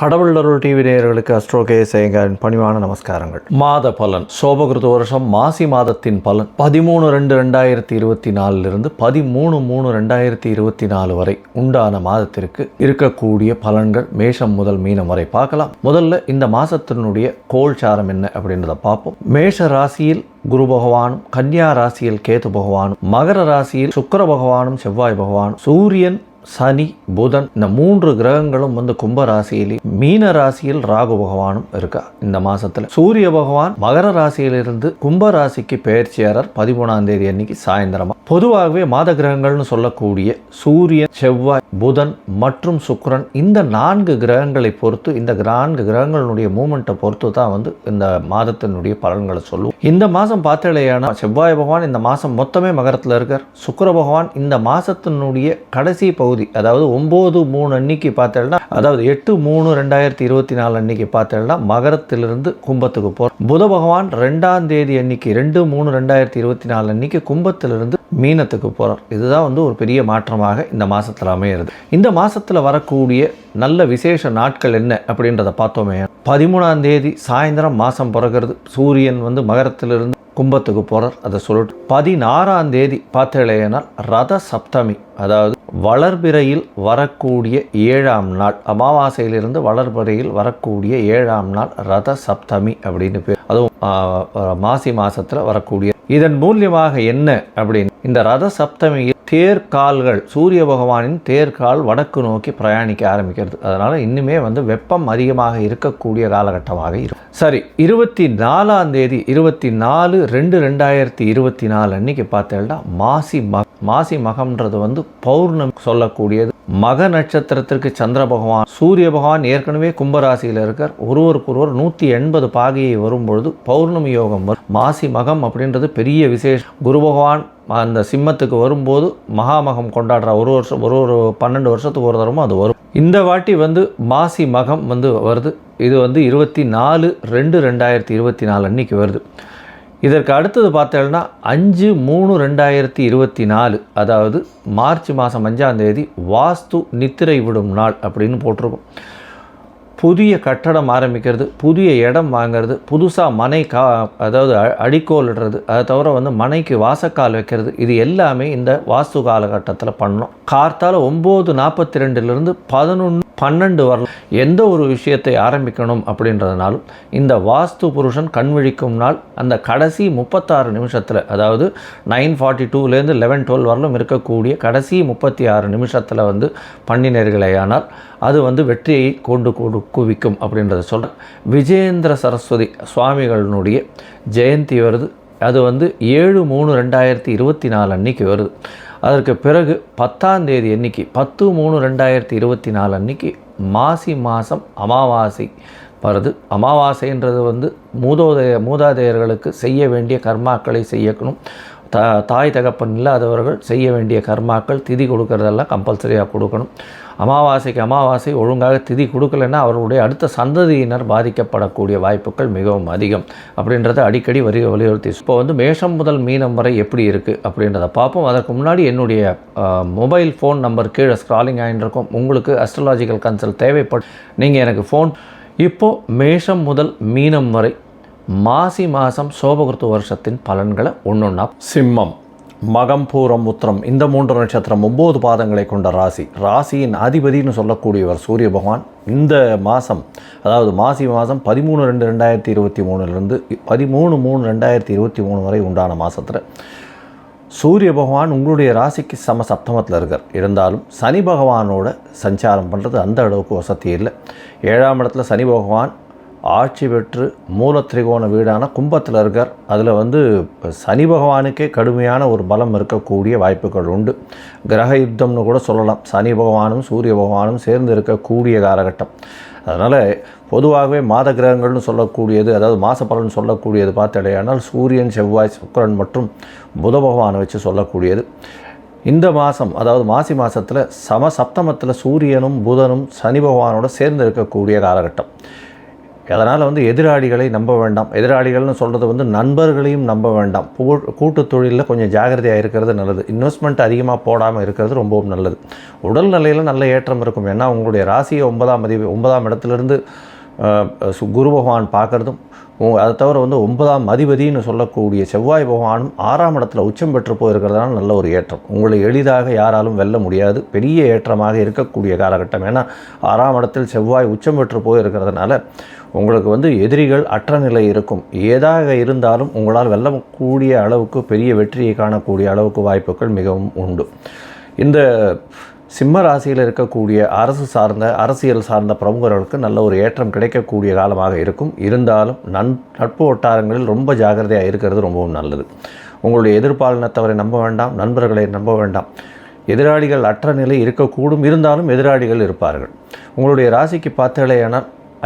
கடவுளருள் TV நேயர்களுக்கு astro கேஎஸ்ஐயங்காரின் பணிவான நமஸ்காரங்கள். மாத பலன் சோபகிருத வருஷம் மாசி மாதத்தின் பலன் 13/2/2024 13/3/2024 வரை உண்டான மாதத்திற்கு இருக்கக்கூடிய பலன்கள் மேஷம் முதல் மீனம் வரை பார்க்கலாம். முதல்ல இந்த மாசத்தினுடைய கோல்சாரம் என்ன அப்படின்றத பார்ப்போம். மேஷ ராசியில் குரு பகவானும், கன்னியா ராசியில் கேது பகவானும், மகர ராசியில் சுக்கிர பகவானும் செவ்வாய் பகவானும், சூரியன் சனி புதன் இந்த 3 கிரகங்களும் கும்ப ராசியிலே, மீன ராசியில் ராகு பகவானும் இருக்கா. இந்த மாசத்துல சூரிய பகவான் மகர ராசியிலிருந்து கும்ப ராசிக்கு பெயர்ச்சியாளர் 13ஆம் தேதி அன்னைக்கு சாயந்தரமா. பொதுவாகவே மாத கிரகங்கள்னு சொல்லக்கூடிய சூரியன், செவ்வாய், புதன் மற்றும் சுக்கிரன் இந்த 4 கிரகங்களை பொறுத்து, இந்த 4 கிரகங்களுடைய மூமெண்ட்டை பொறுத்து தான் இந்த மாதத்தினுடைய பலன்களை சொல்லுவோம். இந்த மாதம் பார்த்தலையானா செவ்வாய் பகவான் இந்த மாதம் மொத்தமே மகரத்தில் இருக்கார். சுக்கிர பகவான் இந்த மாதத்தினுடைய கடைசி பகுதி, அதாவது 9/3 அன்னைக்கு பார்த்தேன்னா, அதாவது 8/3/2024 அன்னைக்கு பார்த்தேன்னா மகரத்திலிருந்து கும்பத்துக்கு போகிறார். புத பகவான் 2ஆம் தேதி அன்னைக்கு 2/3/2024 அன்னைக்கு கும்பத்திலிருந்து மீனத்துக்கு போகிறார். இதுதான் ஒரு பெரிய மாற்றமாக இந்த மாதத்தில் அமையிறது. இந்த மாதத்தில் வரக்கூடிய நல்ல விசேஷ நாட்கள் என்ன அப்படின்றத பார்த்தோமே. 13ஆம் தேதி சாயந்தரம் மாதம் பிறகுறது. சூரியன் மகரத்திலிருந்து கும்பத்துக்கு போகிறார். அதை சொல்லிட்டு 16ஆம் தேதி பார்த்தேனால் ரத சப்தமி, அதாவது வளர்பிறையில் வரக்கூடிய 7ஆம் நாள், அமாவாசையிலிருந்து வளர்பிறையில் வரக்கூடிய 7ஆம் நாள் ரத சப்தமி அப்படின்னு பேர். அதுவும் மாசி மாசத்தில் வரக்கூடிய. இதன் மூலியமாக என்ன அப்படின்னு, இந்த ரத சப்தமியில் தேர்கால்கள், சூரிய பகவானின் தேர்கால் வடக்கு நோக்கி பிரயாணிக்க ஆரம்பிக்கிறது. அதனால இன்னுமே வெப்பம் அதிகமாக இருக்கக்கூடிய காலகட்டமாக இருக்கும். சரி, 24ஆம் தேதி 24/2/2024 அன்னைக்கு பார்த்தேன்னா மாசி மகம்ன்றது பௌர்ணமி சொல்லக்கூடியது. மக நட்சத்திரத்திற்கு சந்திர பகவான், சூரிய பகவான் ஏற்கனவே கும்பராசியில் இருக்கார். ஒருவருக்கொருவர் 180 பாகையை வரும்பொழுது பௌர்ணமி யோகம் வரும். மாசி மகம் அப்படின்றது பெரிய விசேஷம். குரு பகவான் அந்த சிம்மத்துக்கு வரும்போது மகாமகம் கொண்டாடுற ஒரு 12 வருஷத்துக்கு ஒரு தரமும் அது வரும். இந்த வாட்டி மாசி மகம் வருது. இது 24/2/2024 அன்னைக்கு வருது. இதற்கு அடுத்தது பார்த்தேன்னா 5/3/2024, அதாவது மார்ச் மாதம் 5ஆம் தேதி வாஸ்து நித்திரை விடும் நாள் அப்படின்னு போட்டிருக்கும். புதிய கட்டடம் ஆரம்பிக்கிறது, புதிய இடம் வாங்கிறது, புதுசாக மனை அதாவது அடிக்கோல் இடுறது, அதை தவிர மனைக்கு வாசக்கால் வைக்கிறது, இது எல்லாமே இந்த வாஸ்து காலகட்டத்தில் பண்ணணும். கார்த்தால 9:42 11:12 வரலாம் எந்த ஒரு விஷயத்தை ஆரம்பிக்கணும் அப்படின்றதுனாலும் இந்த வாஸ்து புருஷன் கண்விழிக்கும் நாள் அந்த கடைசி 36 நிமிஷத்தில், அதாவது 9:42 11:12 வரலும் இருக்கக்கூடிய கடைசி 36 நிமிஷத்தில் பண்ணினர்களேயானால் அது வெற்றியை கொண்டு குவிக்கும் அப்படின்றத சொல்கிறேன். விஜயேந்திர சரஸ்வதி சுவாமிகளினுடைய ஜெயந்தி வருது. அது 7/3/2024 அன்னைக்கு வருது. அதற்கு பிறகு 10ஆம் தேதி அன்னைக்கு 10/3/2024 அன்னைக்கு மாசி மாதம் அமாவாசை வருது. அமாவாசைன்றது மூதாதையர்களுக்கு செய்ய வேண்டிய கர்மாக்களை செய்யணும். தாய் தகப்பன் இல்லாதவர்கள் செய்ய வேண்டிய கர்மாக்கள், திதி கொடுக்கறதெல்லாம் கம்பல்சரியாக கொடுக்கணும். அமாவாசை ஒழுங்காக திதி கொடுக்கலைன்னா அவர்களுடைய அடுத்த சந்ததியினர் பாதிக்கப்படக்கூடிய வாய்ப்புகள் மிகவும் அதிகம் அப்படின்றத அடிக்கடி வலியுறுத்தி. இப்போ மேஷம் முதல் மீனம் வரை எப்படி இருக்குது அப்படின்றத பார்ப்போம். அதற்கு முன்னாடி என்னுடைய மொபைல் ஃபோன் நம்பர் கீழே ஸ்க்ராலிங் ஆகிட்டு உங்களுக்கு அஸ்ட்ராலாஜிக்கல் கன்சல்ட் தேவைப்படும், நீங்கள் எனக்கு ஃபோன். இப்போது மேஷம் முதல் மீனம் வரை மாசி மாதம் சோபகிருத்து வருஷத்தின் பலன்களை ஒன்றொன்னா. சிம்மம், மகம், பூரம், உத்திரம் இந்த 3 நட்சத்திரம் 9 பாதங்களை கொண்ட ராசி. ராசியின் அதிபதினு சொல்லக்கூடியவர் சூரிய பகவான். இந்த மாதம், அதாவது மாசி மாதம் 13/2/2023 13/3/2023 வரை உண்டான மாதத்தில் சூரிய பகவான் உங்களுடைய ராசிக்கு சப்தமத்தில் இருக்கார். இருந்தாலும் சனி பகவானோட சஞ்சாரம் பண்ணுறது அந்த அளவுக்கு வசதி இல்லை. 7ஆம் இடத்துல சனி பகவான் ஆட்சி பெற்று மூல திரிகோண வீடான கும்பத்தில் இருக்கார். அதில் சனி பகவானுக்கே கடுமையான ஒரு பலம் இருக்கக்கூடிய வாய்ப்புகள் உண்டு. கிரக யுத்தம்னு கூட சொல்லலாம். சனி பகவானும் சூரிய பகவானும் சேர்ந்து இருக்கக்கூடிய காலகட்டம். அதனால் பொதுவாகவே மாத கிரகங்கள்னு சொல்லக்கூடியது, அதாவது மாத பலன் சொல்லக்கூடியது பார்த்தடையானால் சூரியன், செவ்வாய், சுக்கிரன் மற்றும் புத பகவானை வச்சு சொல்லக்கூடியது. இந்த மாதம், அதாவது மாசி மாதத்தில் சப்தமத்தில் சூரியனும் புதனும் சனி பகவானோட சேர்ந்து இருக்கக்கூடிய காலகட்டம். அதனால் வந்து எதிராளிகளை நம்ப வேண்டாம். எதிராளிகள்னு சொல்கிறது வந்து நண்பர்களையும் நம்ப வேண்டாம். கூட்டு தொழிலில் கொஞ்சம் ஜாகிரதையாக இருக்கிறது நல்லது. இன்வெஸ்ட்மெண்ட் அதிகமாக போடாமல் இருக்கிறது ரொம்பவும் நல்லது. உடல் நிலையில் நல்ல ஏற்றம் இருக்கும். ஏன்னா உங்களுடைய ராசியை 9ஆம் இடத்துலேருந்து குரு பகவான் பார்க்குறதும், அதை தவிர வந்து 9ஆம் அதிபதினு சொல்லக்கூடிய செவ்வாய் பகவானும் 6ஆம் இடத்துல உச்சம் பெற்று போயிருக்கிறதுனால நல்ல ஒரு ஏற்றம். உங்களை எளிதாக யாராலும் வெல்ல முடியாது. பெரிய ஏற்றமாக இருக்கக்கூடிய காலகட்டம். ஏன்னா 6ஆம் இடத்தில் செவ்வாய் உச்சம் பெற்று போயிருக்கிறதுனால உங்களுக்கு வந்து எதிரிகள் அற்ற நிலை இருக்கும். ஏதாக இருந்தாலும் உங்களால் வெல்லக்கூடிய அளவுக்கு பெரிய வெற்றியை காணக்கூடிய அளவுக்கு வாய்ப்புகள் மிகவும் உண்டு. இந்த சிம்ம ராசியில் இருக்கக்கூடிய அரசியல் சார்ந்த பிரமுகர்களுக்கு நல்ல ஒரு ஏற்றம் கிடைக்கக்கூடிய காலமாக இருக்கும். இருந்தாலும் நட்பு வட்டாரங்களில் ரொம்ப ஜாகிரதையாக இருக்கிறது ரொம்பவும் நல்லது. உங்களுடைய எதிர்பாலினத்தவரை நம்ப வேண்டாம், நண்பர்களை நம்ப வேண்டாம். எதிராளிகள் அற்ற நிலை இருக்கக்கூடும், இருந்தாலும் எதிராளிகள் இருப்பார்கள். உங்களுடைய ராசிக்கு பார்த்தேனால்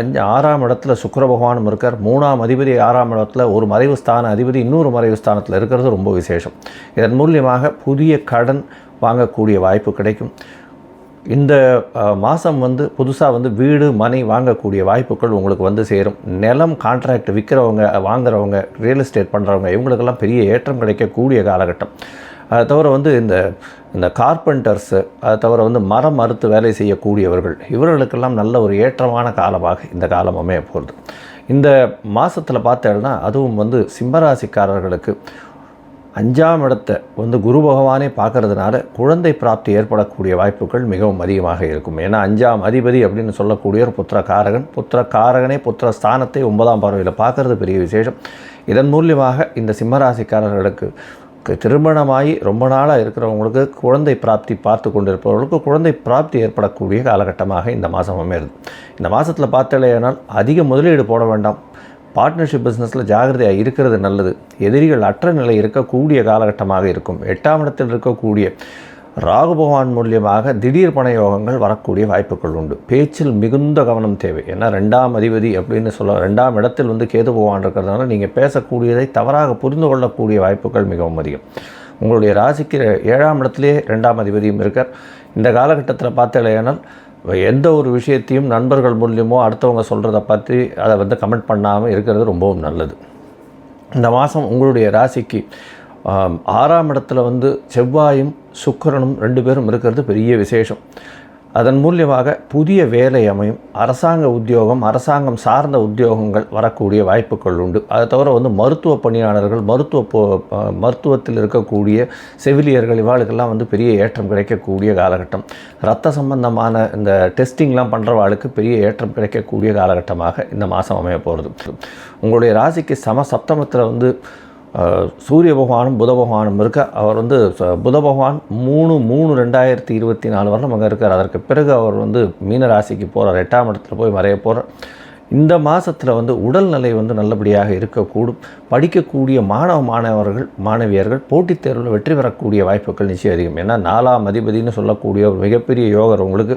6ஆம் இடத்துல சுக்கிர பகவானும் இருக்கார். 3ஆம் அதிபதி 6ஆம் இடத்துல ஒரு மறைவு ஸ்தான அதிபதி இன்னொரு மறைவு ஸ்தானத்தில் இருக்கிறது ரொம்ப விசேஷம். இதன் மூலியமாக புதிய கடன் வாங்கக்கூடிய வாய்ப்பு கிடைக்கும். இந்த மாதம் வந்து புதுசாக வந்து வீடு மனை வாங்கக்கூடிய வாய்ப்புகள் உங்களுக்கு வந்து சேரும். நிலம் கான்ட்ராக்ட் விற்கிறவங்க வாங்குறவங்க ரியல் எஸ்டேட் பண்ணுறவங்க இவங்களுக்கெல்லாம் பெரிய ஏற்றம் கிடைக்கக்கூடிய காலகட்டம். அதை தவிர வந்து இந்த கார்பெண்டர்ஸு, அதை தவிர வந்து மரம் மறுத்து வேலை செய்யக்கூடியவர்கள் இவர்களுக்கெல்லாம் நல்ல ஒரு ஏற்றமான காலமாக இந்த காலம் அமைய போகிறது. இந்த மாதத்தில் பார்த்தேன்னா அதுவும் வந்து சிம்மராசிக்காரர்களுக்கு 5ஆம் இடத்தை வந்து குரு பகவானே பார்க்கறதுனால குழந்தை பிராப்தி ஏற்படக்கூடிய வாய்ப்புகள் மிகவும் அதிகமாக இருக்கும். ஏன்னா 5ஆம் அதிபதி அப்படின்னு சொல்லக்கூடிய ஒரு புத்திரகாரகனே புத்திரஸ்தானத்தை 9ஆம் பார்வையில் பார்க்கறது பெரிய விசேஷம். இதன் மூலியமாக இந்த சிம்மராசிக்காரர்களுக்கு திருமணமாகி ரொம்ப நாளாக இருக்கிறவங்களுக்கு குழந்தை பிராப்தி பார்த்து கொண்டிருப்பவர்களுக்கு குழந்தை பிராப்தி ஏற்படக்கூடிய காலகட்டமாக இந்த மாதம் அமையிறது. இந்த மாதத்தில் பார்த்தலையானால் அதிக முதலீடு போட வேண்டாம். பார்ட்னர்ஷிப் பிஸ்னஸில் ஜாகிரதையாக இருக்கிறது நல்லது. எதிரிகள் அற்ற நிலை இருக்கக்கூடிய காலகட்டமாக இருக்கும். 8ஆம் இடத்தில் இருக்கக்கூடிய ராகு பகவான் மூலியமாக திடீர் பண யோகங்கள் வரக்கூடிய வாய்ப்புகள் உண்டு. பேச்சில் மிகுந்த கவனம் தேவை. ஏன்னா 2ஆம் அதிபதி அப்படின்னு 2ஆம் இடத்தில் வந்து கேது பகவான் இருக்கிறதுனால நீங்கள் பேசக்கூடியதை தவறாக புரிந்து கொள்ளக்கூடிய வாய்ப்புகள் மிகவும் அதிகம். உங்களுடைய ராசிக்கு 7ஆம் இடத்துலேயே 2ஆம் அதிபதியும் இருக்கார். இந்த காலகட்டத்தில் பார்த்தலையானால் எந்த ஒரு விஷயத்தையும் நண்பர்கள் மூலியமோ அடுத்தவங்க சொல்கிறத பற்றி அதை வந்து கமெண்ட் பண்ணாமல் இருக்கிறது ரொம்பவும் நல்லது. இந்த மாதம் உங்களுடைய ராசிக்கு 6ஆம் இடத்துல வந்து செவ்வாயும் சுக்கிரனும் 2 பேரும் இருக்கிறது பெரிய விசேஷம். அதன் மூலியமாக புதிய வேலை அமையும். அரசாங்க உத்தியோகம், அரசாங்கம் சார்ந்த உத்தியோகங்கள் வரக்கூடிய வாய்ப்புகள் உண்டு. அதை தவிர வந்து மருத்துவ பணியாளர்கள், மருத்துவத்தில் இருக்கக்கூடிய செவிலியர்கள் இவாளுக்கெல்லாம் வந்து பெரிய ஏற்றம் கிடைக்கக்கூடிய காலகட்டம். இரத்த சம்பந்தமான இந்த டெஸ்டிங்லாம் பண்ணுறவாளுக்கு பெரிய ஏற்றம் கிடைக்கக்கூடிய காலகட்டமாக இந்த மாதம் அமைய போகிறது. உங்களுடைய ராசிக்கு சப்தமத்தில் வந்து சூரிய பகவானும் புத பகவானும் இருக்க. அவர் வந்து புத பகவான் 3/3/2024 வரலும் அங்கே இருக்கார். அதற்கு பிறகு அவர் வந்து மீன ராசிக்கு போகிறார். 8ஆம் இடத்துல போய் மறைய போகிறார். இந்த மாதத்தில் வந்து உடல்நிலை வந்து நல்லபடியாக இருக்கக்கூடும். படிக்கக்கூடிய மாணவியர்கள் போட்டித் தேர்வில் வெற்றி பெறக்கூடிய வாய்ப்புகள் நிச்சயம் அதிகம். ஏன்னா 4ஆம் அதிபதினு சொல்லக்கூடிய ஒரு மிகப்பெரிய யோகர் உங்களுக்கு.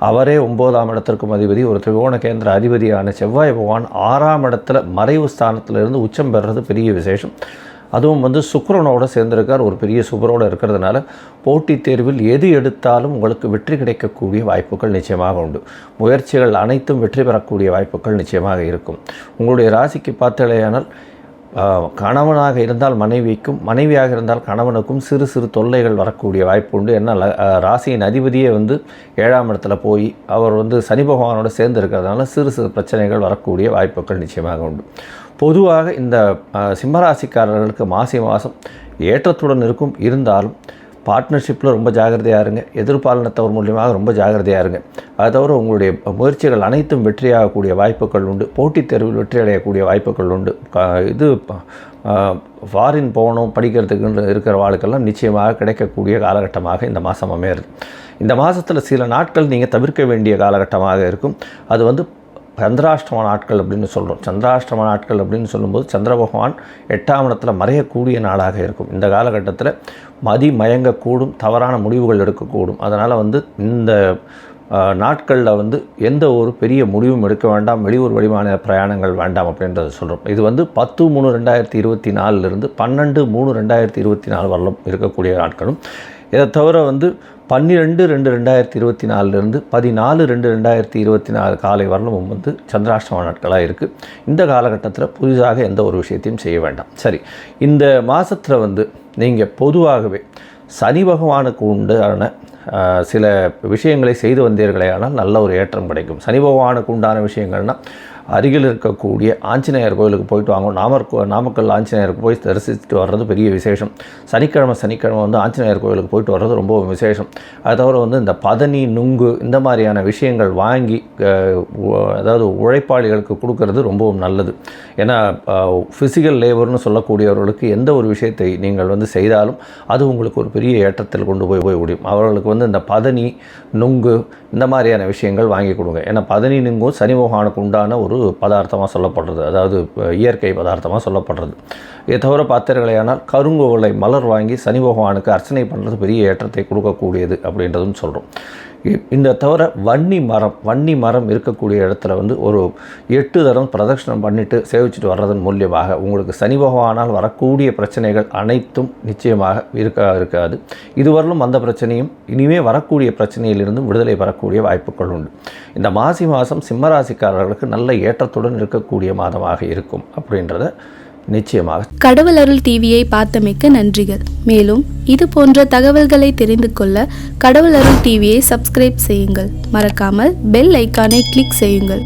அவரே 9ஆம் இடத்திற்கும் அதிபதி. ஒரு திரிகோண கேந்திர அதிபதியான செவ்வாய் பகவான் 6ஆம் இடத்துல மறைவு ஸ்தானத்திலிருந்து உச்சம் பெறுறது பெரிய விசேஷம். அதுவும் வந்து சுக்கிரனோடு சேர்ந்திருக்கார். ஒரு பெரிய சுபரோடு இருக்கிறதுனால போட்டித் தேர்வில் எது எடுத்தாலும் உங்களுக்கு வெற்றி கிடைக்கக்கூடிய வாய்ப்புகள் நிச்சயமாக உண்டு. முயற்சிகள் அனைத்தும் வெற்றி பெறக்கூடிய வாய்ப்புகள் நிச்சயமாக இருக்கும். உங்களுடைய ராசிக்கு பார்த்தலையானால் கணவனாக இருந்தால் மனைவிக்கும், மனைவியாக இருந்தால் கணவனுக்கும் சிறு சிறு தொல்லைகள் வரக்கூடிய வாய்ப்பு உண்டு. என்ன ராசியின் அதிபதியே வந்து 7ஆம் இடத்துல போய் அவர் வந்து சனி பகவானோடு சேர்ந்து இருக்கிறதுனால சிறு சிறு பிரச்சனைகள் வரக்கூடிய வாய்ப்புகள் நிச்சயமாக உண்டு. பொதுவாக இந்த சிம்மராசிக்காரர்களுக்கு மாதம் ஏற்றத்துடன் இருக்கும். இருந்தாலும் பார்ட்னர்ஷிப்பில் ரொம்ப ஜாகிரதையாக இருங்க. எதிர்பாலினத்தவர் மூலியமாக ரொம்ப ஜாகிரதையாக இருங்க. அதை தவிர உங்களுடைய முயற்சிகள் அனைத்தும் வெற்றியாகக்கூடிய வாய்ப்புகள் உண்டு. போட்டித் தேர்வில் வெற்றி அடையக்கூடிய வாய்ப்புகள் உண்டு. ஃபாரின் போகணும் படிக்கிறதுக்கு இருக்கிற வாழ்க்கெல்லாம் நிச்சயமாக கிடைக்கக்கூடிய காலகட்டமாக இந்த மாதம் அமையிறது. இந்த மாதத்தில் சில நாட்கள் நீங்கள் தவிர்க்க வேண்டிய காலகட்டமாக இருக்கும். அது வந்து சந்திராஷ்டம நாட்கள் அப்படின்னு சொல்கிறோம். சந்திராஷ்டம நாட்கள் அப்படின்னு சொல்லும்போது சந்திர பகவான் 8ஆம் இடத்துல மறையக்கூடிய நாளாக இருக்கும். இந்த காலகட்டத்தில் மயங்கக்கூடும், தவறான முடிவுகள் எடுக்கக்கூடும். அதனால் வந்து இந்த நாட்களில் வந்து எந்த ஒரு பெரிய முடிவும் எடுக்க வேண்டாம். வெளியூர் வெளிமாநில பிரயாணங்கள் வேண்டாம் அப்படின்றத சொல்கிறோம். இது வந்து 10/3/2024 12/3/2024 வரலும் இருக்கக்கூடிய நாட்களும். இதை தவிர வந்து 12/2/2024 14/2/2024 காலை வரலும் வந்து சந்திராஷ்டம நாட்களாக இருக்குது. இந்த காலகட்டத்தில் புதிதாக எந்த ஒரு விஷயத்தையும் செய்ய வேண்டாம். சரி, இந்த மாதத்தில் வந்து நீங்கள் பொதுவாகவே சனி பகவானுக்கு உண்டான சில விஷயங்களை செய்து வந்தீர்களே ஆனால் நல்ல ஒரு ஏற்றம் கிடைக்கும். சனி பகவானுக்கு உண்டான விஷயங்கள்னால் அருகில் இருக்கக்கூடிய ஆஞ்சநேயர் கோயிலுக்கு போயிட்டு வாங்க. நாமக்கல் ஆஞ்சநேயருக்கு போய் தரிசித்துட்டு வர்றது பெரிய விசேஷம். சனிக்கிழமை வந்து ஆஞ்சநேயர் கோயிலுக்கு போயிட்டு வர்றது ரொம்ப விசேஷம். அது தவிர வந்து இந்த பதனி, நுங்கு இந்த மாதிரியான விஷயங்கள் வாங்கி அதாவது உழைப்பாளிகளுக்கு கொடுக்கறது ரொம்பவும் நல்லது. ஏன்னா ஃபிசிக்கல் லேபர்னு சொல்லக்கூடியவர்களுக்கு எந்த ஒரு விஷயத்தை நீங்கள் வந்து செய்தாலும் அது உங்களுக்கு ஒரு பெரிய ஏற்றத்தில் கொண்டு போய் முடியும். அவர்களுக்கு வந்து இந்த பதனி, நுங்கு இந்த மாதிரியான விஷயங்கள் வாங்கி கொடுங்க. ஏன்னா பதனி, நுங்கும் சனி பகவானுக்கு உண்டான ஒரு பதார்த்தமாக சொல்லப்படுறது, அதாவது இயற்கை பதார்த்தமாக சொல்லப்படுறது. இதை தவிர பார்த்தீர்களேயானால் கருங்குவளை மலர் வாங்கி சனி பகவானுக்கு அர்ச்சனை பண்ணுறது பெரிய ஏற்றத்தை கொடுக்கக்கூடியது அப்படின்றதும் சொல்கிறோம். இந்த தவிர வன்னி மரம் இருக்கக்கூடிய இடத்துல வந்து ஒரு 8 தரம் பிரதட்சணம் பண்ணிவிட்டு சேவிச்சுட்டு வர்றதன் மூலியமாக உங்களுக்கு சனி பகவானால் வரக்கூடிய பிரச்சனைகள் அனைத்தும் நிச்சயமாக இருக்காது. இதுவரையிலும் அந்த பிரச்சனையும் இனிமே வரக்கூடிய பிரச்சனையிலிருந்தும் விடுதலை பெறக்கூடிய வாய்ப்புகள் உண்டு. இந்த மாதம் சிம்மராசிக்காரர்களுக்கு நல்ல ஏற்றத்துடன் இருக்கக்கூடிய மாதமாக இருக்கும் அப்படின்றத நிச்சயமாக. கடவுள் அருள் டிவியை பார்த்தமைக்கு நன்றிகள். மேலும் இது போன்ற தகவல்களை தெரிந்து கொள்ள கடவுள் அருள் டிவியை சப்ஸ்கிரைப் செய்யுங்கள். மறக்காமல் பெல் ஐக்கானை கிளிக் செய்யுங்கள்.